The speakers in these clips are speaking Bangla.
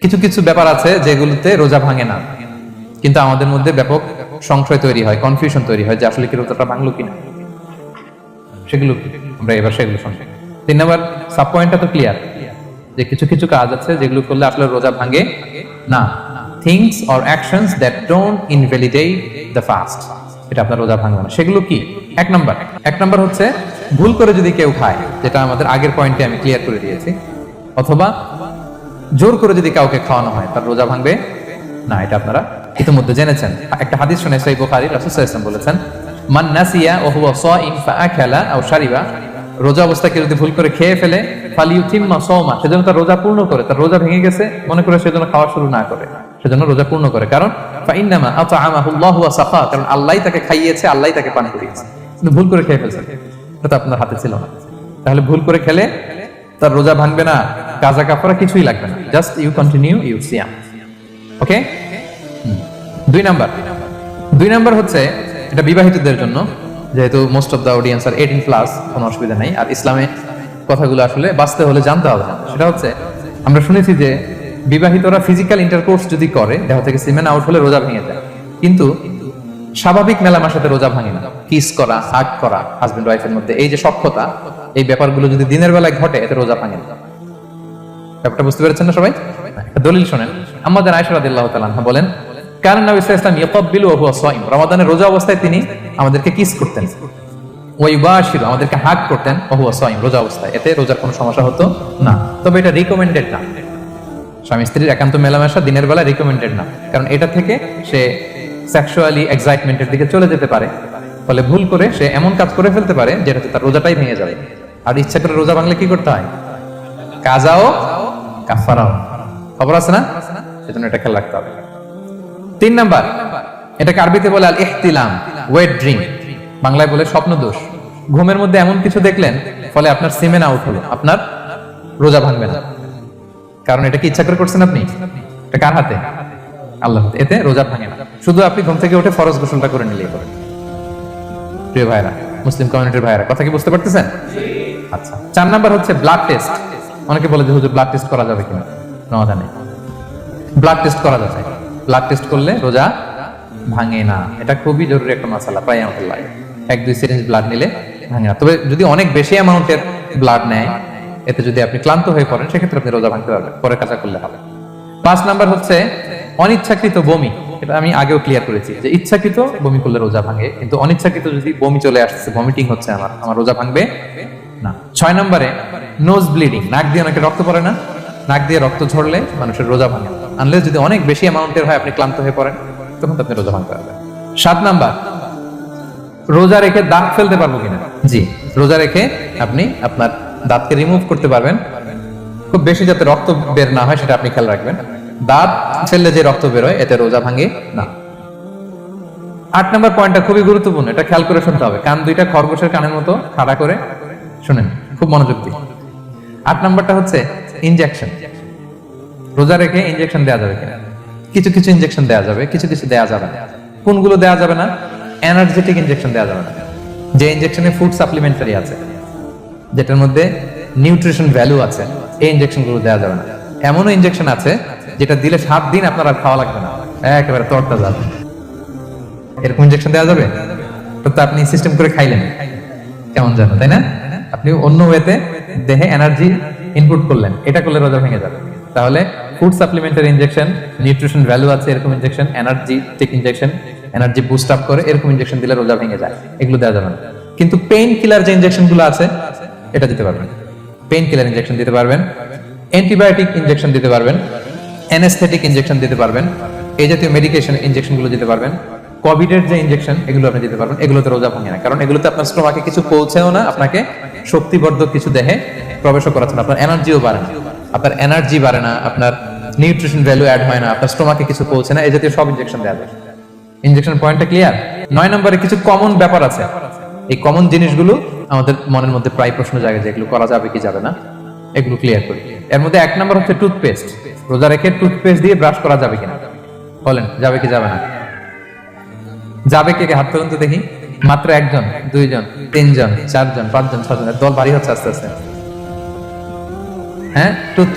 কিছু কিছু ব্যাপার আছে যেগুলোতে রোজা ভাঙে না, কিন্তু আমাদের মধ্যে ব্যাপক সংশয় তৈরি হয়, কনফিউশন তৈরি হয় যে আসলে কি রোজাটা ভাঙলো কিনা। সেগুলো কি? আমরা এবার সেগুলো শুনবো। 3 নম্বর সাব পয়েন্টটা তো ক্লিয়ার, যে কিছু কিছু কাজ আছে যেগুলো করলে আসলে রোজা ভাঙে না। Things or actions that don't invalidate the fast, এটা আপনার রোজা ভাঙবে না। সেগুলো কি? এক নাম্বার হচ্ছে ভুল করে যদি কেউ খায়, যেটা আমাদের আগের পয়েন্টে আমি ক্লিয়ার করে দিয়েছি, অথবা জোর করে যদি কাউকে খাওয়ানো হয়, তার রোজা ভাঙবে না, এটা আপনারা ইতিমধ্যে জেনেছেন। একটা হাদিস শুনে সহিহ বুখারী, রাসূল সাল্লাল্লাহু আলাইহি ওয়াসাল্লাম বলেছেন, মান নাসিয়া ওয়া হুয়া সাইম ফাআকালা আও শারিবা, রোজা অবস্থায় কেউ যদি ভুল করে খেয়ে ফেলে, ফালিউতিম্মা সাওমা, সেজন্য তার রোজা পূর্ণ করে, তার রোজা ভেঙে গেছে মনে করে সেজন্য খাওয়া শুরু না করে, সেজন্য রোজা পূর্ণ করে। কারণ ফাইন্নামা আতআমাহুল্লাহু ওয়া সাফা, কারণ আল্লাহই তাকে খাইয়েছে, আল্লাহই তাকে পান করিয়েছে। কিন্তু ভুল করে খেয়ে ফেলছে, এটা তো আপনার হাতে ছিল না। তাহলে ভুল করে খেলে তার রোজা ভাঙবে না, কাজা কাফারা কিছুই লাগবে না, জাস্ট ইউ কন্টিনিউ ইউ সিয়াম। ওকে। 2 নাম্বার হচ্ছে, এটা বিবাহিতদের জন্য, যেহেতু most of the audience are 18+, কোনো অসুবিধা নেই। আর ইসলামে কথাগুলো আসলে বাঁচতে হলে জানতে হবে না। সেটা হচ্ছে, আমরা শুনেছি যে বিবাহিতরা ফিজিক্যাল ইন্টারকোর্স যদি করে, দেহ থেকে সিমেন আউট হলে রোজা ভেঙে যায়, কিন্তু স্বাভাবিক মেলামেশাতে রোজা ভাঙে না। কিস করা, হাগ করা হাজবেন্ড ওয়াইফের মধ্যে, এই যে সখ্যতা, এই ব্যাপারগুলো যদি দিনের বেলায় ঘটে, এতে রোজা ভাঙে না। ব্যাপারটা বুঝতে পেরেছেন না সবাই? দলিল শোনেন। আমাদের আয়েশা রাদিয়াল্লাহু তাআলা আনহা বলেন, কারণ নবী সাল্লাল্লাহু আলাইহি ওয়াসাল্লাম ইয়াকাব্বিলু ওয়া হুয়া সাইম, রমাদানের রোজা অবস্থায় তিনি আমাদেরকে কিস করতেন, ওয়া ইউবাশিরু, আমাদেরকে হাগ করতেন, ওয়া হুয়া সাইম, রোজা অবস্থায়। এতে রোজার কোনো সমস্যা হতো না। তবে এটা রিকমেন্ডেড না, স্বামী স্ত্রীর একান্ত মেলামেশা দিনের বেলা রিকমেন্ডেড না, কারণ এটা থেকে সে সেক্সুয়ালি এক্সাইটমেন্টের দিকে চলে যেতে পারে। ফলে ভুল করে সে এমন কাজ করে ফেলতে পারে যেটাতে তার রোজাটাই ভেঙে যাবে। আর ইচ্ছা করে রোজা ভাঙলে কি করতে হয়? কাজাও কাফারাও, খবর আছে না? সেজন্য এটা খেয়াল রাখতে হবে। 3 নাম্বার, এটাকে আরবিতে বলে আল ইহতিলাম, ওয়েট ড্রিম, বাংলায় বলে স্বপ্ন দোষ। ঘুমের মধ্যে এমন কিছু দেখলেন, ফলে আপনার সিমেন আউট হলো, আপনার রোজা ভাঙবে না, কারণ এটা কি ইচ্ছা করে করছেন আপনি? এটা কার হাতে? আল্লাহর হাতে। এতে রোজা ভাঙে না। শুধু আপনি ঘুম থেকে উঠে ফরজ গোসলটা করে নিলেই হবে। প্রিয় ভাইরা, মুসলিম কমিউনিটির ভাইরা, কথা কি বুঝতে পারতেছেন? আচ্ছা। 4 নাম্বার হচ্ছে ব্লাড টেস্ট। অনেকে বলে যে হুজুর ব্লাড টেস্ট করা যাবে কিনা? না, ব্লাড টেস্ট করা যাবে। ব্লাড টেস্ট করলে রোজা ভাঙে না, এটা খুবই জরুরি একটা মাসালা। প্রায় আমাদের লাগে 1-2 সিরিঞ্জ ব্লাড নিলে ভাঙে না। তবে যদি অনেক বেশি অ্যামাউন্টের ব্লাড নেয়, এতে যদি আপনি ক্লান্ত হয়ে পড়েন, সেক্ষেত্রে আপনি রোজা ভাঙতে পারবেন, পরে কাজা করলে হবে। 5 নাম্বার হচ্ছে অনিচ্ছাকৃত বমি। এটা আমি আগেও ক্লিয়ার করেছি যে ইচ্ছাকৃত বমি করলে রোজা ভাঙে, কিন্তু অনিচ্ছাকৃত যদি বমি চলে আসছে, ভমিটিং হচ্ছে, আমার রোজা ভাঙবে না। 6 নম্বরে নোজ ব্লিডিং, নাক দিয়ে অনেকে রক্ত পড়ে না, নাক দিয়ে রক্ত ঝরলে মানুষের রোজা ভাঙে, আনলেস যদি অনেক বেশি অ্যামাউন্টের হয়, আপনি ক্লান্ত হয়ে পড়েন, তখন আপনি রোজা ভাঙতে পারবেন। 7 নাম্বার, রোজা রেখে দাঁত ফেলতে পারবো কিনা? জি, রোজা রেখে আপনি আপনার দাঁতকে রিমুভ করতে পারবেন, খুব বেশি যাতে রক্ত বের না হয় সেটা আপনি খেয়াল রাখবেন। দাঁত ফেললে যে রক্ত বের হয়, এতে রোজা ভাঙে না। 8 নাম্বার পয়েন্টটা খুবই গুরুত্বপূর্ণ, এটা খেয়াল করে শুনতে হবে। কান দুইটা খরগোশের কানের মতো খাড়া করে শুনেন, খুব মনোযোগ দিয়ে। 8 নাম্বারটা হচ্ছে ইনজেকশন। রোজা রেখে ইনজেকশন দেওয়া যাবে কিনা? কিছু কিছু ইনজেকশন দেওয়া যাবে, কিছু কিছু দেওয়া যাবে না। কোনগুলো দেওয়া যাবে না? এনার্জেটিক ইনজেকশন দেওয়া যাবে না, যে ইনজেকশনে ফুড সাপ্লিমেন্টারি আছে, যেটার মধ্যে নিউট্রিশন ভ্যালু আছে, এই ইনজেকশনগুলো দেওয়া যাবে না। এমনও ইনজেকশন আছে যেটা দিলে 7 দিন আপনার আর খাওয়া লাগবে না, একেবারে তরটা যাবে, এরকম ইনজেকশন দেওয়া যাবে। তো আপনি সিস্টেম করে খাইলেন, কেমন জানো, তাই না? আপনি অন্য ওয়েতে দেহে এনার্জি ইনপুট করলেন, এটা করলে রোজা ভেঙে যাবে। তাহলে food supplementary injection, nutrition value আছে এরকম injection, energetic injection, energy boost up করে এরকম ইনজেকশন দিলে রোজা ভেঙে যায়, এগুলো দেওয়া যাবে না। কিন্তু পেইন কিলার যে ইনজেকশন গুলো আছে, এটা দিতে পারবেন। পেইন কিলার ইনজেকশন দিতে পারবেন, অ্যান্টিবায়োটিক ইনজেকশন দিতে পারবেন, অ্যানেস্থেটিক ইনজেকশন দিতে পারবেন, এই জাতীয় মেডিকেশন ইনজেকশন গুলো দিতে পারবেন। কোভিডের যে ইনজেকশন, এগুলো আপনি দিতে পারবেন। এগুলোতে রোজা ভাঙে না, কারণ এগুলোতে আপনার স্টোমাকে কিছু পৌঁছেও না, আপনাকে শক্তিবর্ধক কিছু দেহে প্রবেশও করাচ্ছে না, আপনার এনার্জিও বাড়ে না, আপনার এনার্জি বাড়ে না, আপনার নিউট্রিশন ভ্যালু অ্যাড হয় না, আপনার স্টোমাকে কিছু পৌঁছে না, এই জাতীয় সব ইনজেকশন দেওয়া যায়। ইনজেকশন পয়েন্টটা ক্লিয়ার? 9 নম্বরে কিছু কমন ব্যাপার আছে, এই কমন জিনিসগুলো আমাদের মনের মধ্যে প্রায় প্রশ্ন জাগে যে এগুলো করা যাবে কি যাবে না, এগুলো ক্লিয়ার করি। এর মধ্যে 1 নম্বর হচ্ছে টুথপেস্ট। রোজা রেখে টুথপেস্ট দিয়ে ব্রাশ করা যাবে কিনা? বলেন, যাবে কি যাবে না? যাবে, কে কে হাত তুলুন তো দেখি। মাত্র 1 জন, 2 জন, 3 জন, 4 জন, 5 জন, 6 জন, দল ভারী হচ্ছে আস্তে আস্তে। হ্যাঁ,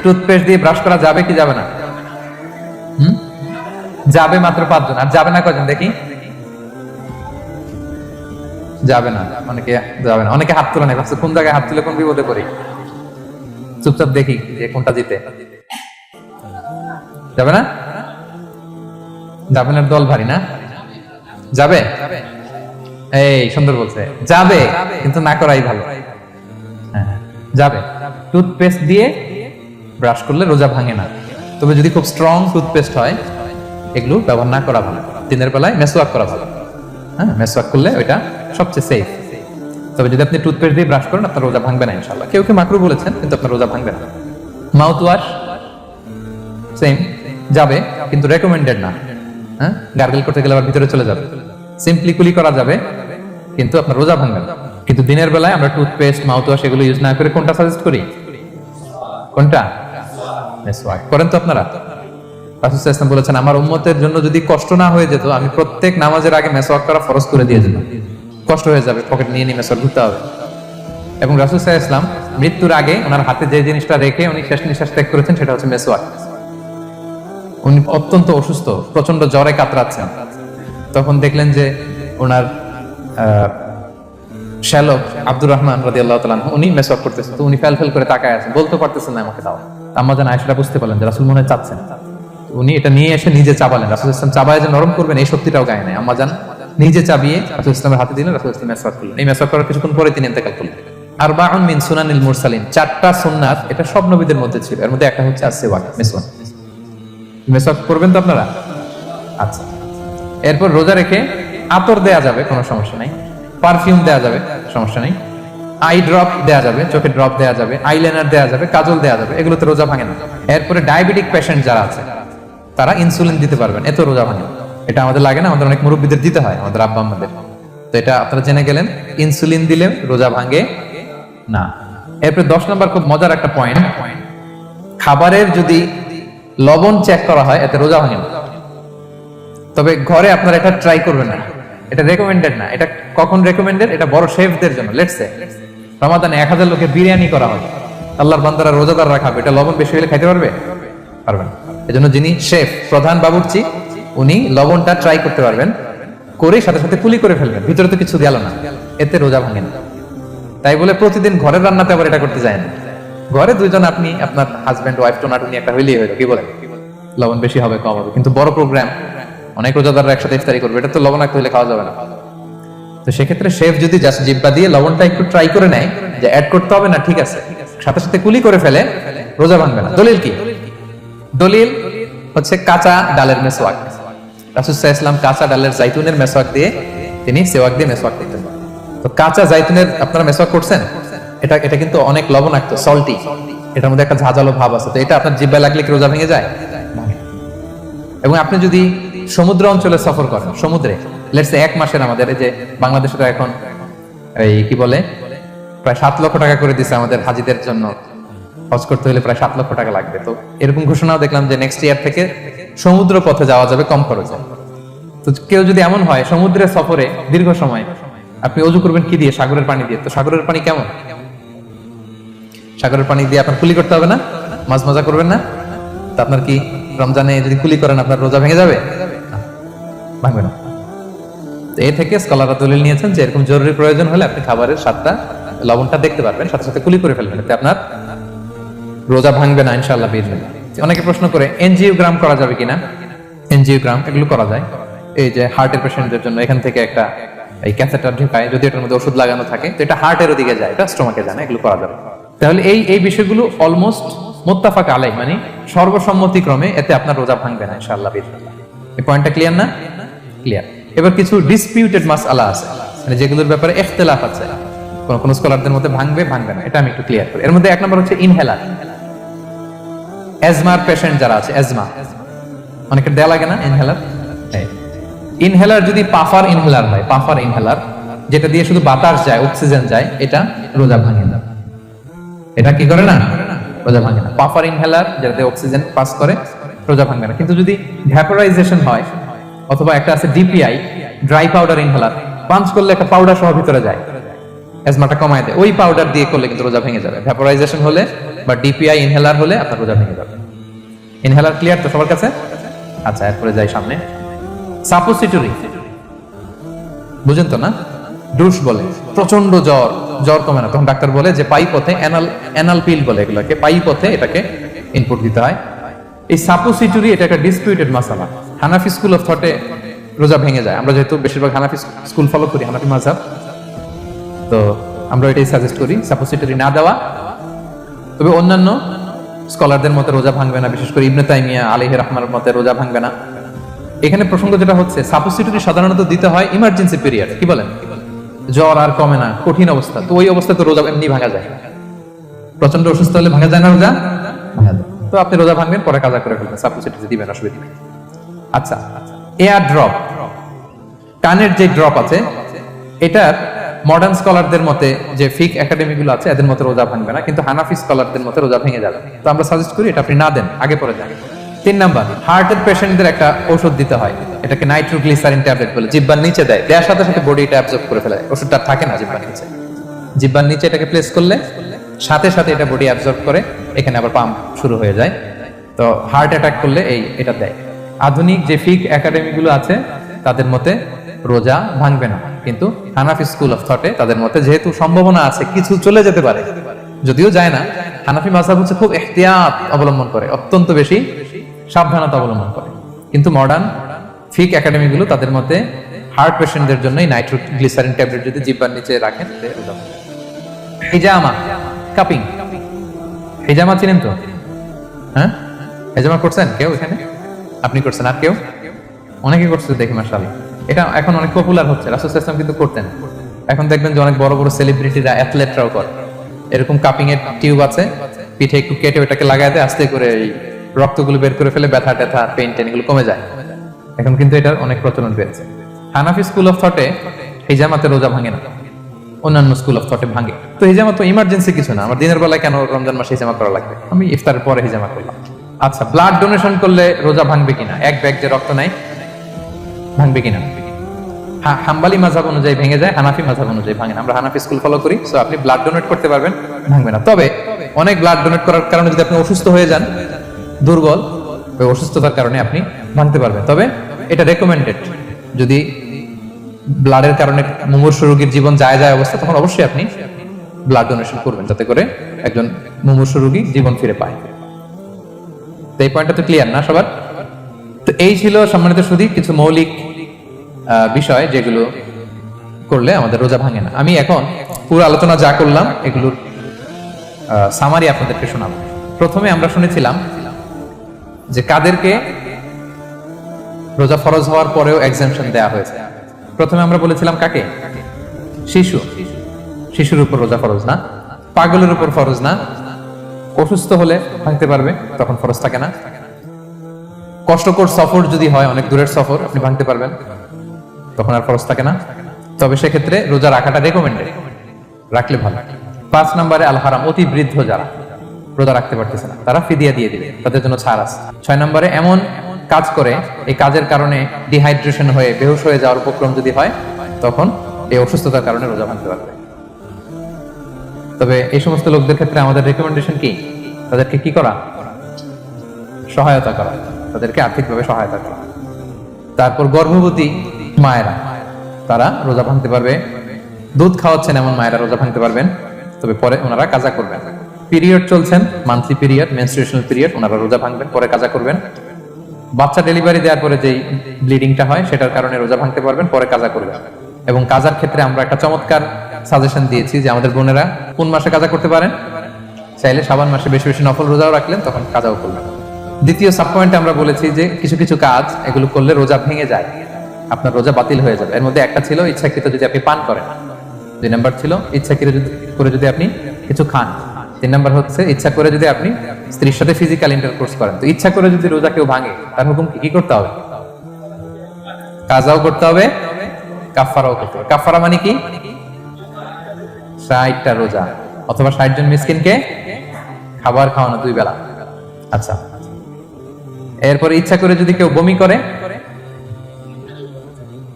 টুথপেস্ট দিয়ে ব্রাশ করা যাবে কি যাবে না? যাবে মাত্র 5 জন, আর যাবে না কজন দেখি? যাবে না, অনেকে যাবে না, অনেকে হাত তুলে নেই, ভাবছে কোন জায়গায় হাত তুলে কোন বিপদে পড়ি। চুপচাপ দেখি যে কোনটা জিতে। যাবে না? যাবে না, দল ভারী না? যাবে? এই সুন্দর বলছে, যাবে কিন্তু না করাই ভালো। হ্যাঁ, যাবে। টুথপেস্ট দিয়ে ব্রাশ করলে রোজা ভাঙে না, তবে যদি খুব স্ট্রং টুথপেস্ট হয় এগুলো ব্যবহার না করা ভালো। দিনের বেলায় মেসওয়াক করা ভালো। হ্যাঁ, মেসওয়াক করলে ওইটা সবচেয়ে সেফ। তবে যদি আপনি টুথপেস্ট দিয়ে ব্রাশ করেন আপনার রোজা ভাঙবে না ইনশাআল্লাহ। কেউ কেউ মাকরু বলেছেন, কিন্তু আপনার রোজা ভাঙবে না। মাউথ ওয়াশ সেম, যাবে কিন্তু রেকমেন্ডেড না। হ্যাঁ, গার্গল করতে গেলে আবার ভিতরে চলে যাবে। সিম্পলি কুলি করা যাবে কিন্তু আপনার রোজা ভাঙবে না। কিন্তু দিনের বেলায় আমরা টুথপেস্ট, মাউথ ওয়াশ এগুলো ইউজ না করে কোনটা সাজেস্ট করি? কোনটা? মেসওয়াক করেন তো আপনারা? রাসূল সাল্লাল্লাহু আলাইহি ওয়াসাল্লাম বলেছেন, আমার উম্মতের জন্য যদি কষ্ট না হয়ে যেত আমি প্রত্যেক নামাজের আগে মেসওয়াক করা ফরজ করে দিয়ে যেতাম। কষ্ট হয়ে যাবে, পকেট নিয়ে নিয়ে মেসওয়াক ঘুরতে হবে। এবং রাসূল সাল্লাল্লাহু আলাইহি ওয়াসাল্লাম মৃত্যুর আগে ওনার হাতে যে জিনিসটা রেখে উনি শেষ নিঃশ্বাস ত্যাগ করেছেন সেটা হচ্ছে মেসওয়াক। উনি অত্যন্ত অসুস্থ, প্রচন্ড জ্বরে কাতরাচ্ছেন। তখন দেখলেন যে ওনার শ্যালক আব্দুর রহমান রাদিয়াল্লাহু তাআলা উনি মেসওয়াক করতেছেন, তো উনি ফেল করে তাকায় আছেন, বলতে পারতেছেন না আমাকে দাও। আম্মা জান আয়েশা বুঝতে পারলেন যে রাসূল মনে হয় চাচ্ছেন, উনি এটা নিয়ে এসে নিজে চাবালেন। রাসূল ইসলাম চাবায় যে নরম করবেন এই শক্তিটাও গায়ে নাই। আম্মা জান নিজে চাবিয়ে রাসূল ইসলামের হাতে দিলেন, রাসূল ইসলাম মেসওয়াক করলেন। এই মেসওয়াক করার কিছুক্ষণ পরে তিনি ইন্তেকাল করলেন। আরবাউন মিন সুনানিল মুরসালিন, 4টা সুন্নাত, এটা সব নবীদের মধ্যে ছিল। এর মধ্যে একটা হচ্ছে আসওয়াক, মেসওয়াক। মেসওয়াক করবেন তো আপনারা? আচ্ছা, এরপর রোজা রেখে আতর দেয়া যাবে, কোনো সমস্যা নাই। পারফিউম দেয়া যাবে, সমস্যা নেই। আই ড্রপ দেয়া যাবে, চোখে ড্রপ দেয়া যাবে, আইলাইনার দেয়া যাবে, কাজল দেয়া যাবে, এগুলোতে রোজা ভাঙে না। এরপরে ডায়াবেটিক পেশেন্ট যারা আছে তারা ইনসুলিন দিতে পারবেন, এত রোজা ভাঙে না। এটা আমাদের লাগে না, আমাদের অনেক মুরব্বীদের দিতে হয়, আমাদের আব্বা আম্মাদের। তো এটা আপনারা জেনে গেলেন, ইনসুলিন দিলে রোজা ভাঙে না। এরপরে 10 নম্বর খুব মজার একটা পয়েন্ট, খাবারের যদি লবণ চেক করা হয় এতে রোজা ভাঙে না। তবে ঘরে আপনারা এটা ট্রাই করবেন না, এটা রেকমেন্ডেড না। এটা কখন রেকমেন্ডেড? এটা বড় শেফদের জন্য। লেটস সে রমাদানে 1000 লোকের বিরিয়ানি করা হবে, আল্লাহর বান্দারা রোজাদাররা খাবে, এটা লবণ বেশি হলে খাইতে পারবে? পারবে না। এজন্য যিনি শেফ, প্রধান বাবুর্চি, উনি লবণটা ট্রাই করতে পারবেন, করে সাথে সাথে কুলি করে ফেলবেন, ভিতরে তো কিছু গেল না, এতে রোজা ভাঙে না। তাই বলে প্রতিদিন ঘরের রান্নাতে আবার এটা করতে যায় না। ঘরে দুইজন, আপনি আপনার হাজবেন্ড ওয়াইফ টোনাটুনি একটা হইলেই হইলো, কি বলেন? লবণ বেশি হবে কম হবে, কিন্তু বড় প্রোগ্রাম, অনেক রোজাদাররা একসাথে ইফতারি করবে, এটা তো লবণাক্ত হলে খাওয়া যাবে না। তো সেক্ষেত্রে শেফ যদি জাস্ট জিব্বা দিয়ে লবণটা একটু ট্রাই করে নেয় যে অ্যাড করতে হবে না, ঠিক আছে, সাথে সাথে কুলি করে ফেলে, রোজা ভাঙবে না। দলিল কি? দলিল হচ্ছে কাঁচা ডালের মেসওয়াক। রাসূল সাল্লাল্লাহু আলাইহি ওয়াসাল্লাম কাঁচা ডালের জাইতুনের মেসওয়াক দিয়ে তিনি সেওয়াক দিয়ে মেসওয়াক করতেন। তো কাঁচা জাইতুনের আপনারা মেসওয়াক করছেন, এটা কিন্তু অনেক লবণাক্ত, সল্টি, এটার মধ্যে একটা ঝাঁঝালো ভাব আছে। তো এটা আপনার জিহ্বায় লাগলে কি রোজা ভেঙে যায়? এবং আপনি যদি সমুদ্র অঞ্চলে সফর করেন, সমুদ্রে লেটস সে 1 মাসের, আমাদের এই যে বাংলাদেশে তো এখন এই কি বলে প্রায় 7 লক্ষ টাকা করে দিছে আমাদের হাজিদের জন্য, হজ করতে হলে প্রায় 7 লক্ষ টাকা লাগবে। তো এরকম ঘোষণাও দেখলাম যে নেক্সট ইয়ার থেকে সমুদ্র পথে যাওয়া যাবে কম খরচে। তো কেউ যদি এমন হয় সমুদ্রের সফরে দীর্ঘ সময়, আপনি ওযু করবেন কি দিয়ে? সাগরের পানি দিয়ে। তো সাগরের পানি কেমন? সাগরের পানি দিয়ে আপনার কুলি করতে হবে না? মাছ মজা করবেন না? তো আপনার কি রমজানে যদি কুলি করেন আপনার রোজা ভেঙে যাবে? ভাঙবে না। তো এ থেকে স্কলাররা দলিল নিয়েছেন যে এরকম জরুরি প্রয়োজন হলে আপনি খাবারের স্বাদটা, লবণটা দেখতে পারবেন, সাথে সাথে কুলি করে ফেলবেন, এতে আপনার রোজা ভাঙবে না ইনশাআল্লাহ বিইজনিল্লাহ। অনেকে প্রশ্ন করে এনজিওগ্রাম করা যাবে কিনা? এনজিওগ্রাম এগুলো করা যায়। এই যে হার্টের পেশেন্টদের জন্য এখান থেকে একটা এই ক্যাথেটার ঢোকায়, যদি এটার মধ্যে ওষুধ লাগানো থাকে তো এটা হার্টের ওদিকে যায়, এটা স্টোমাকে যায় না, এগুলো করা যাবে। তাহলে এই বিষয়গুলো অলমোস্ট মুত্তাফাক আলাইহ, মানে সর্বসম্মতিক্রমে, এতে আপনার রোজা ভাঙবে না ইনশাআল্লাহ বিইজনিল্লাহ। এই পয়েন্টটা ক্লিয়ার না? ক্লিয়ার। এবার কিছু ডিসপিউটেড মাসআলা আছে, মানে যেগুলোর ব্যাপারে ইখতিলাফ আছে, কোন স্কলারদের মধ্যে ভাঙবে না, এটা আমি একটু ক্লিয়ার করি। এর মধ্যে 1 নম্বর হচ্ছে ইনহেলার। অ্যাজমার পেশেন্ট যারা আছে, অ্যাজমা অনেকের দেয়া লাগে না ইনহেলার? ইনহেলার যদি পাফার ইনহেলার হয়, পাফার ইনহেলার যেটা দিয়ে শুধু বাতাস যায়, অক্সিজেন যায়, এটা রোজা ভাঙে না। এটা কি করে না? রোজা ভাঙে না। পাফার ইনহেলার যেটাতে অক্সিজেন পাস করে, রোজা ভাঙবে না। কিন্তু যদি ভ্যাপোরাইজেশন হয়, অথবা একটা আছে DPI, dry powder inhaler, punch করলে একটা পাউডার সহ ভিতরে যায়, অ্যাজমাটা কমায় দেয়, ওই পাউডার দিয়ে করলে কিন্তু রোজা ভেঙে যাবে। ভ্যাপোরাইজেশন হলে বা ডিপিআই ইনহেলার হলে আপনার রোজা ভেঙে যাবে। ইনহেলার ক্লিয়ার তো সবার কাছে? আচ্ছা, এরপরে যাই সামনে। সাপোসিটরি, বুঝেন তো না? ডুশ বলে, প্রচন্ড জ্বর, জ্বর কমে না, তখন ডাক্তার বলে যে পাই পথে অ্যানাল পিল বলে এগুলোকে, পাই পথে এটাকে ইনপুট দিতে হয়। এই সাপোসিটরি এটা একটা ডিসপিউটেড মাসালা। হানাফি স্কুল অফ থটে রোজা ভেঙে যায়। আমরা যেহেতু বেশিরভাগ হানাফি স্কুল ফলো করি, হানাফি মাযহাব, তো আমরা এটাই সাজেস্ট করি সাপোসিটরি না দেওয়া। তবে অন্যান্য স্কলারদের মতে রোজা ভাঙবে না, বিশেষ করে ইবনে তাইমিয়া আলাইহি রাহমার মতে রোজা ভাঙবে না। এখানে প্রসঙ্গ যেটা হচ্ছে, সাপোসিটরি সাধারণত দিতে হয় ইমার্জেন্সি পিরিয়ড, কি বলেন, জ্বর আর কমে না, কঠিন অবস্থা, তো ওই অবস্থায় তো রোজা এমনি ভাঙা যায়। প্রচন্ড অসুস্থ হলে ভাঙা যায় না রোজা? ভাঙা যায়। তো আপনি রোজা ভাঙবেন, পরে কাজা করে ফেলবেন, সাপোসিটরি দিবেন, অসুবিধা নেই। আচ্ছা, এয়ার ড্রপ, কানের যে ড্রপ আছে, এটার মডার্ন স্কলারদের মতে, যে ফিক একাডেমি গুলো আছে, এদের মতে রোজা ভাঙবে না, কিন্তু হানাফি স্কলারদের মতে রোজা ভেঙে যাবে। তো আমরা সাজেস্ট করি এটা আপনি না দেন, আগে পরে যান। 3 নাম্বার, হার্টের পেশেন্টদের একটা ঔষধ দিতে হয়, এটাকে নাইট্রোগ্লিসারিন ট্যাবলেট বলে, জিহ্বার নিচে দেয়, দেওয়ার সাথে সাথে বডি এটা অ্যাবজর্ব করে ফেলে, ওষুধটা থাকে না জিহ্বার নিচে। জিহ্বার নিচে এটাকে প্লেস করলে সাথে সাথে এটা বডি অ্যাবজর্ব করে, এখানে আবার পাম্প শুরু হয়ে যায়। তো হার্ট অ্যাটাক করলে এটা দেয়। আধুনিক যে ফিক একাডেমি গুলো আছে, তাদের মতে রোজা ভাঙবে না, কিন্তু হানাফি স্কুল অফ থটে তাদের মতে যেহেতু সম্ভাবনা আছে কিছু চলে যেতে পারে, যদিও যায় না, হানাফি মাযহাব হচ্ছে খুব ইহতিয়াত অবলম্বন করে, অত্যন্ত বেশি সাবধানতা অবলম্বন করে। কিন্তু মডার্ন ফিক একাডেমি গুলো তাদের মতে হার্ট পেশেন্টদের জন্য নাইট্রোগ্লিসারিন ট্যাবলেট যদি জিহ্বার নিচে রাখেন। হিজামা, কাপিং, হিজামা চিনেন তো? হ্যাঁ, হিজামা করছেন কেউ এখানে? আপনি করছেন, আর কেউ? অনেকে করছে দেখি, মাশাআল্লাহ। এটা এখন অনেক পপুলার হচ্ছে, রাসূল সাল্লাল্লাহু আলাইহি ওয়াসাল্লাম কিন্তু করতেন। এখন দেখবেন যে অনেক বড় বড় সেলিব্রিটিরা, অ্যাথলেটরাও করে। এরকম কাপিং এর টিউব আছে, পিঠে একটু কেটে ওটাকে লাগায় দেয়, আস্তে করে এই রক্তগুলো বের করে ফেলে, ব্যথা ট্যাথা, পেইন টেন এগুলো কমে যায়। এখন কিন্তু এটার অনেক প্রচলন বেড়েছে। হানাফি স্কুল অফ থটে হিজামাতে রোজা ভাঙে না, অন্যান্য স্কুল অফ থটে ভাঙে। তো হিজামা তো ইমার্জেন্সি কিছু না, আমার দিনের বেলায় কেন রমজান মাসে হিজামা করা লাগবে? আমি ইফতারের পরে হিজামা করলাম। আচ্ছা, ব্লাড ডোনেশন করলে রোজা ভাঙবে কিনা? এক ব্যাগ যে রক্ত নাই, ভাঙবে কিনা? হাম্বালি মাযহাব অনুযায়ী ভেঙে যায়, হানাফি মাযহাব অনুযায়ী ভাঙে না। আমরা হানাফি স্কুল ফলো করি, সো আপনি ব্লাড ডোনেট করতে পারবেন, ভাঙবে না। তবে অনেক ব্লাড ডোনেট করার কারণে যদি আপনি অসুস্থ হয়ে যান, দুর্বল, ওই অসুস্থতার কারণে আপনি ভাঙতে পারবেন। তবে এটা রেকমেন্ডেড, যদি ব্লাডের কারণে মুমূর্ষু রোগীর জীবন যায় অবস্থা, তখন অবশ্যই আপনি ব্লাড ডোনেশন করবেন, যাতে করে একজন মুমূর্ষু রোগী জীবন ফিরে পায়। তো এই পয়েন্টটা তো ক্লিয়ার না সবার? তো এই ছিল সম্মানিত সুধী কিছু মৌলিক বিষয় যেগুলো করলে আমাদের রোজা ভাঙে না। আমি এখন পুরো আলোচনা যা করলাম এগুলোর সামারি আপনাদেরকে শোনাবো। প্রথমে আমরা শুনেছিলাম যে কাদেরকে রোজা ফরজ হওয়ার পরেও এক্সাম্পশন দেয়া হয়েছে। প্রথমে আমরা বলেছিলাম কাকে? শিশুর উপর রোজা ফরজ না, পাগলের উপর ফরজ না, অসুস্থ হলে ভাঙতে পারবে, তখন ফরজ থাকে না। কষ্টকর সফর যদি হয়, অনেক দূরের সফর, আপনি ভাঙতে পারবেন, তখন আর ফরজ থাকে না। তবে সেক্ষেত্রে রোজা রাখাটা রেকমেন্ডেড, রাখলে ভালো। 5 নম্বরে আল হারাম, অতি বৃদ্ধ যারা রোজা রাখতে পারতেছে না, তারা ফিদিয়া দিয়ে দিবে, তাদের জন্য ছাড় আছে। 6 নম্বরে এমন কাজ করে, এই কাজের কারণে ডিহাইড্রেশন হয়ে বেহুশ হয়ে যাওয়ার উপক্রম যদি হয়, তখন এই অসুস্থতার কারণে রোজা ভাঙতে পারবে। তবে এই সমস্ত লোকদের ক্ষেত্রে আমাদের রেকমেন্ডেশন কি? তাদেরকে কি করা? সহায়তা করা, তাদেরকে আর্থিকভাবে সহায়তা করা। তারপর গর্ভবতী মায়েরা, তারা রোজা ভাঙতে পারবে। দুধ খাওয়াচ্ছেন এমন মায়েরা রোজা ভাঙতে পারবেন, তবে পরে ওনারা কাজা করবেন। পিরিয়ড চলছেন, মান্থলি পিরিয়ড, মেনস্ট্রুয়েশনাল পিরিয়ড, ওনারা রোজা ভাঙবেন, পরে কাজা করবেন। বাচ্চা ডেলিভারি দেওয়ার পরে যেই ব্লিডিংটা হয়, সেটার কারণে রোজা ভাঙতে পারবেন, পরে কাজা করবেন। এবং কাজার ক্ষেত্রে আমরা একটা চমৎকার সাজেশন দিয়েছি যে আমাদের বোনেরা কোন মাসে কাজা করতে পারেন? চাইলে শাবান মাসে বেশি বেশি নফল রোজাও রাখলেন, তখন কাজাও করবেন। দ্বিতীয় সাব পয়েন্টে আমরা বলেছি যে কিছু কিছু কাজ এগুলো করলে রোজা ভেঙে যায়, আপনার রোজা বাতিল হয়ে যাবে। এর মধ্যে একটা ছিল ইচ্ছাকৃত যদি আপনি পান করেন, 2 নাম্বার ছিল ইচ্ছাকৃত করে যদি আপনি কিছু খান, 3 নাম্বার হচ্ছে ইচ্ছা করে যদি আপনি স্ত্রীর সাথে ফিজিক্যাল ইন্টারকোর্স করেন। তো ইচ্ছা করে যদি রোজা কেউ ভাঙে, তার হুকুম কি করতে হবে? কাজাও করতে হবে, কাফারাও করতে হবে। কাফারা মানে কি? 60টা রোজা অথবা 60 জন মিসকিনকে খাবার খাওয়ানো 2 বেলা। আচ্ছা, এরপরে ইচ্ছা করে যদি কেউ বমি করে,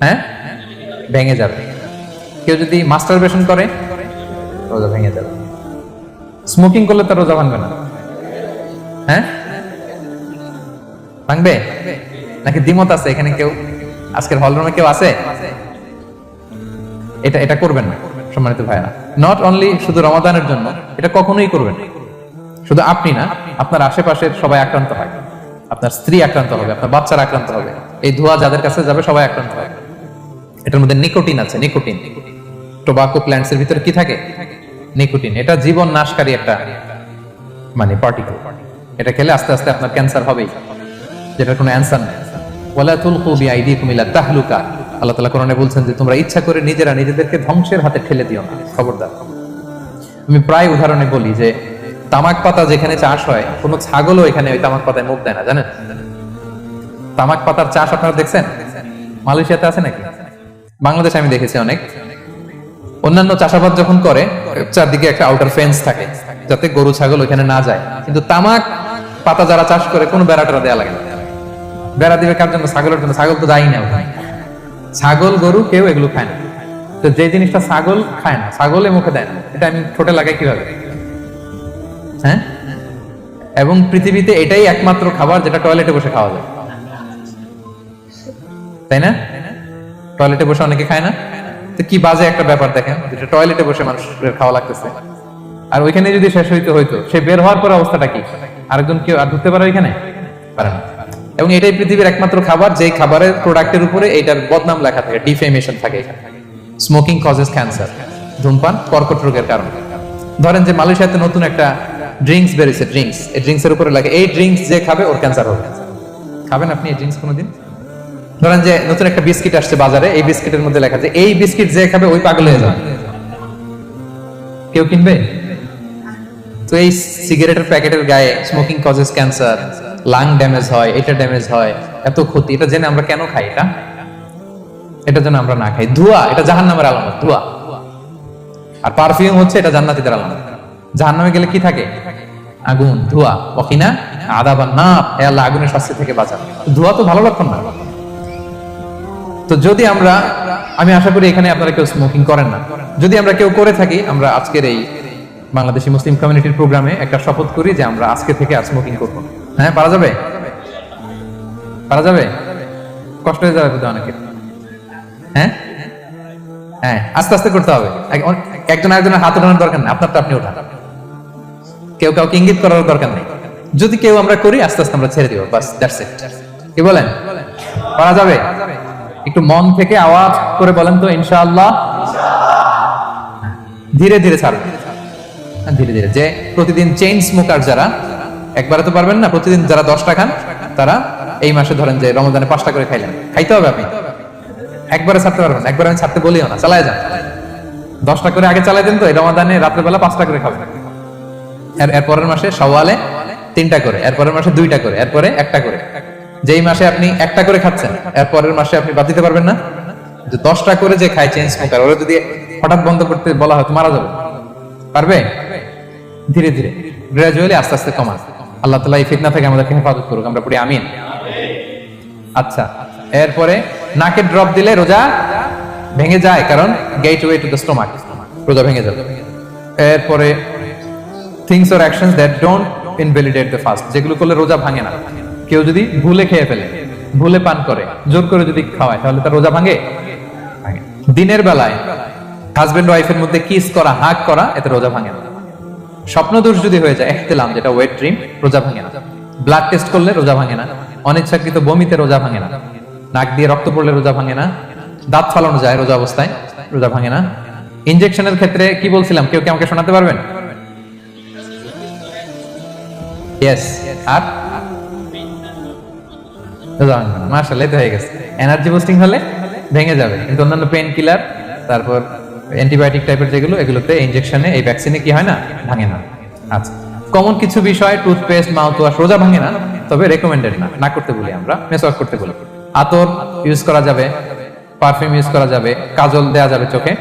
হ্যাঁ, ভেঙে যাবে। কেউ যদি মাস্টারবেশন করে, রোজা ভেঙে যাবে। স্মোকিং করলে তার রোজা ভাঙবে না, হ্যাঁ, ভাঙবে। নাকি দ্বিমত আছে এখানে কেউ? আজকের হলরুমে কেউ আছে? এটা এটা করবেন না সম্মানিত ভাইরা। নট অনলি শুধু রমাদানের জন্য, এটা কখনোই করবেন না। শুধু আপনি না, আপনার আশেপাশের সবাই আক্রান্ত হয়। আপনার স্ত্রী আক্রান্ত হবে, আপনার বাচ্চারা আক্রান্ত হবে, এই ধোঁয়া যাদের কাছে যাবে সবাই আক্রান্ত হবে। এটার মধ্যে নিকোটিন আছে, নিকোটিন। টোবাকো প্ল্যান্টস এর ভিতরে কি থাকে? নিকোটিন। এটা জীবন নাশকারী একটা মানে পার্টিকেল। এটা খেলে আস্তে আস্তে আপনার ক্যান্সার হবেই, যেটার কোনো অ্যান্সার নেই। ওয়ালা তুলকু বিআইদিকুম ইলা তাহলুকা, আল্লাহ তাআলা কোরআনে বলছেন যে তোমরা ইচ্ছা করে নিজেরা নিজেদেরকে ধ্বংসের হাতে ঠেলে দিও না, খবরদার। আমি প্রায় উদাহরণে বলি যে তামাক পাতা যেখানে চাষ হয়, কোনো ছাগলও এখানে ওই তামাক পাতায় মুখ দেয় না, জানেন? তামাক পাতার চাষ আপনারা দেখছেন? মালয়েশিয়াতে আছে নাকি? বাংলাদেশে আমি দেখেছি অনেক। অন্যান্য চাষাবাদ যখন করে, চারদিকে একটা আউটার ফেন্স থাকে যাতে গরু ছাগল ওখানে না যায়, কিন্তু তামাক পাতা যারা চাষ করে কোনো বেড়া টেরা দেওয়া লাগে না। বেড়া দিবে কার জন্য? ছাগলের জন্য। ছাগল তো যাই না ওখানে। ছাগল গরু কেউ এগুলো খায় না। তো যে জিনিসটা ছাগল খায় না, ছাগলে মুখে দেয় না, এটা আমি ঠোঁটে লাগাই কিভাবে? হ্যাঁ, এবং পৃথিবীতে এটাই একমাত্র খাবার যেটা টয়লেটে বসে খাওয়া যায়, তাই না? টয়লেটে বসে অনেকে খায় না। তো কি বাজে একটা ব্যাপার দেখেন, যেটা টয়লেটে বসে মানুষের খাওয়া লাগতেছে, আর ওইখানে যদি শেষ হইতো সে বের হওয়ার পর অবস্থাটা কি? আরেকজন কেউ আর ঢুকতে পারে ওইখানে? পারে না। এবং এটাই পৃথিবীর একমাত্র খাবার যেই খাবারের প্রোডাক্টের উপরে এইটার বদনাম লেখা থাকে, ডিফেমেশন থাকে এখানে। স্মোকিং কজেস ক্যান্সার, ধূমপান কর্কট রোগের কারণ। ধরেন যে মালয়েশিয়াতে নতুন একটা ড্রিঙ্কস বেরিয়েছে, ড্রিঙ্কস, এই ড্রিঙ্কসের উপরে লেখা এই ড্রিঙ্কস যে খাবে ওর ক্যান্সার হবে। খাবেন আপনি এই ড্রিঙ্কস কোনোদিন? ধরেন যে নতুন একটা বিস্কিট আসছে বাজারে, এই বিস্কিটের মধ্যে লেখা আছে এই বিস্কিট যে খাবে ওই পাগল হয়ে যাবে। কেউ কিনবে? তো এই সিগারেটের প্যাকেটের গায়ে smoking causes cancer, lung damage হয়, এটা ড্যামেজ হয়, এত ক্ষতি, এটা জেনে আমরা কেন খাই? এটা যেন আমরা না খাই। ধোঁয়া, এটা জাহান্নামের আলামত, ধোঁয়া। আর পারফিউম হচ্ছে এটা জান্নাতীদের আলামত। জাহান্নামে গেলে কি থাকে? আগুন, ধোঁয়া। ওয়াকিনা আযাবান নার, হে আল্লাহ আগুনের শাস্তি থেকে বাঁচান। ধোঁয়া তো ভালো লক্ষণ না। তো যদি আমরা, আমি আশা করি এখানে আপনারা কেউ স্মোকিং করেন না, যদি আমরা কেউ করে থাকি, আমরা আজকের এই বাংলাদেশি মুসলিম কমিউনিটির প্রোগ্রামে একটা শপথ করি যে আমরা আজকে থেকে আর স্মোকিং করব না। হ্যাঁ, পারা যাবে? পারা যাবে? কষ্ট হয়ে যাবে বুঝতে অনেকের। হ্যাঁ হ্যাঁ, আস্তে আস্তে করতে হবে। একজন আরেকজনের হাত ওঠানোর দরকার নেই, আপনারটা আপনি ওঠান। কেউ কাউকে ইঙ্গিত করার দরকার নেই। যদি কেউ আমরা করি, আস্তে আস্তে আমরা ছেড়ে দিব, বাস, দ্যাটস ইট। কি বলেন? পারা যাবে? একটু মন থেকে আওয়াজ করে বলেন তো, ইনশাআল্লাহ। ধীরে ধীরে ছাড়বেন, ধীরে ধীরে। যে প্রতিদিন চেইন স্মোকার যারা, একবারে তো পারবেন না, প্রতিদিন যারা 10টা খান, তারা এই মাসে ধরেন যে রমজানে 5টা করে খাইলেন, খাইতে হবে আপনি। একবারে ছাড়তে পারবেন? একবারে আমি ছাড়তে বলিও না, চালায় যান। 10টা করে আগে চালাই দেন, তো এই রমাদানে রাত্রেবেলা 5টা করে খাবেন। এর পরের মাসে শাওয়ালে 3টা করে, এর পরের মাসে 2টা করে, এরপরে 1টা করে। যেই মাসে আপনি 1টা করে খাচ্ছেন, এর পরের মাসে আপনি বাদ দিতে পারবেন না। যে 10টা করে যে খায় চেইন স্মোকার, ওরা যদি হঠাৎ বন্ধ করতে বলা হয় তো মারা যাবে। পারবে? ধীরে ধীরে, গ্রাজুয়ালি, আস্তে আস্তে কমান। আল্লাহ তাআলা এই ফিতনা থেকে আমাদেরকে হেফাজত করুক, আমরা পড়ি আমিন। আচ্ছা, এরপরে নাকে ড্রপ দিলে রোজা ভেঙে যায়, কারণ গেটওয়ে টু দ্য স্টোমাক, রোজা ভেঙে যাবে। এরপরে things or actions that don't invalidate the fast, যেগুলো করলে রোজা ভাঙে না। কেউ যদি ভুলে খেয়ে ফেলে, ভুলে পান করে, জোর করে যদি খাওয়ায়, তাহলে তার রোজা ভাঙে? ভাঙে। দিনের বেলায় হাজবেন্ড ওয়াইফের মধ্যে কিস করা, হাগ করা, এতে রোজা ভাঙে না। স্বপ্নদোষ যদি হয়ে যায়, ইহতিলাম, যেটা ওয়েট ড্রিম, রোজা ভাঙে না। ব্লাড টেস্ট করলে রোজা ভাঙে না। অনিচ্ছাকৃত বমিতে রোজা ভাঙে না। নাক দিয়ে রক্ত পড়লে রোজা ভাঙে না। দাঁত ফালানো যায় রোজা অবস্থায়, রোজা ভাঙে না। ইনজেকশনের ক্ষেত্রে কি বলছিলাম, কেউ কি আমাকে শোনাতে পারবেন? ইয়েস। আর রোজা ভাঙবে না। মাশাআল্লাহ, এটা হয়ে গেছে। এনার্জি বুস্টিং হলে ভেঙে যাবে, কিন্তু অন্যান্য পেন কিলার, তারপর অ্যান্টিবায়োটিক টাইপের যেগুলো, এগুলোতে, ইনজেকশনে, এই ভ্যাকসিনে কি হয় না? ভাঙে না। আচ্ছা, কমন কিছু বিষয়, টুথপেস্ট, মাউথ ওয়াশ, রোজা ভাঙে না, তবে রেকমেন্ডেড না, না করতে বলি আমরা। মেসওয়াক করতে বলি। আতর ইউজ করা যাবে, পারফিউম ইউজ করা যাবে, কাজল দেয়া যাবে চোখে,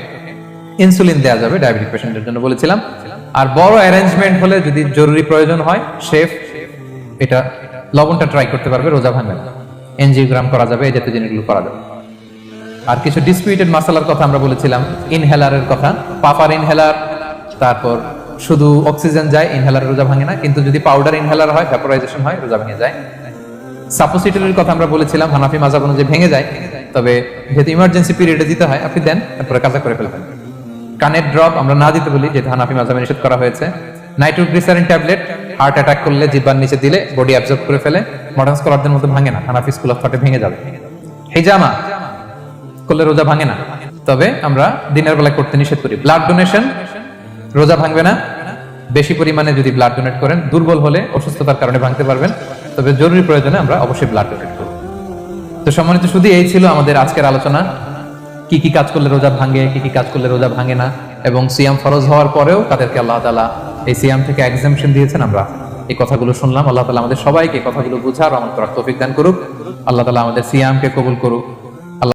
ইনসুলিন দেয়া যাবে ডায়াবেটিক পেশেন্টের জন্য বলেছিলাম। আর বড় অ্যারেঞ্জমেন্ট হলে, যদি জরুরি প্রয়োজন হয়, শেফ এটা লবণটা ট্রাই করতে পারবে, রোজা ভাঙবে না। এনজিওগ্রাম করা যাবে, এই জাতীয় জিনিসগুলো করা যাবে। আর কিছু ডিসপিউটেড মাসালার কথা আমরা বলেছিলাম, ইনহেলারের কথা, পাফার ইনহেলার, তারপর শুধু অক্সিজেন যায়, ইনহেলার রোজা ভাঙে না, কিন্তু যদি পাউডার ইনহেলার হয়, ভ্যাপোরাইজেশন হয়, রোজা ভেঙে যায়। সাপোসিটরির কথা আমরা বলেছিলাম হানাফি মাযহাব অনুযায়ী ভেঙে যায়, তবে যেহেতু ইমার্জেন্সি পিরিয়ডে দিতে হয় আপনি দেন, তারপরে কাজা করে ফেলবেন। কানের ড্রপ আমরা না দিতে বলি, যেটা হানাফি মাযহাবে নিষেধ করা হয়েছে। নাইট্রোগ্লিসারিন ট্যাবলেট হার্ট অ্যাটাক করলে জিহ্বার নিচে দিলে বডি অ্যাবজর্ব করে ফেলে, মডার্ন স্কলারদের মতো ভাঙে না, হানাফি স্কুল অফ থটে ভেঙে যাবে। হিজামা করলে রোজা ভাঙে না, তবে আমরা দিনের বেলা করতে নিষেধ করি। ব্লাড ডোনেশন রোজা ভাঙবে না, বেশি পরিমাণে যদি ব্লাড ডোনেট করেন, দুর্বল হলে অসুস্থতার কারণে ভাঙতে পারবেন, তবে জরুরি প্রয়োজনে আমরা অবশ্যই ব্লাড ডোনেট করব। তো সম্মানিত, শুধু এই ছিল আমাদের আজকের আলোচনা, কি কি কাজ করলে রোজা ভাঙে, কি কি কাজ করলে রোজা ভাঙে না, এবং সিয়াম ফরজ হওয়ার পরেও তাদেরকে আল্লাহ তাআলা এই সিয়াম থেকে এক্সাম্পশন দিয়েছেন। আমরা এই কথাগুলো শুনলাম। আল্লাহ তাআলা আমাদের সবাইকে কথাগুলো বুঝার আমল করার তৌফিক দান করুক। আল্লাহ তাআলা আমাদের সিয়ামকে কবুল করুক।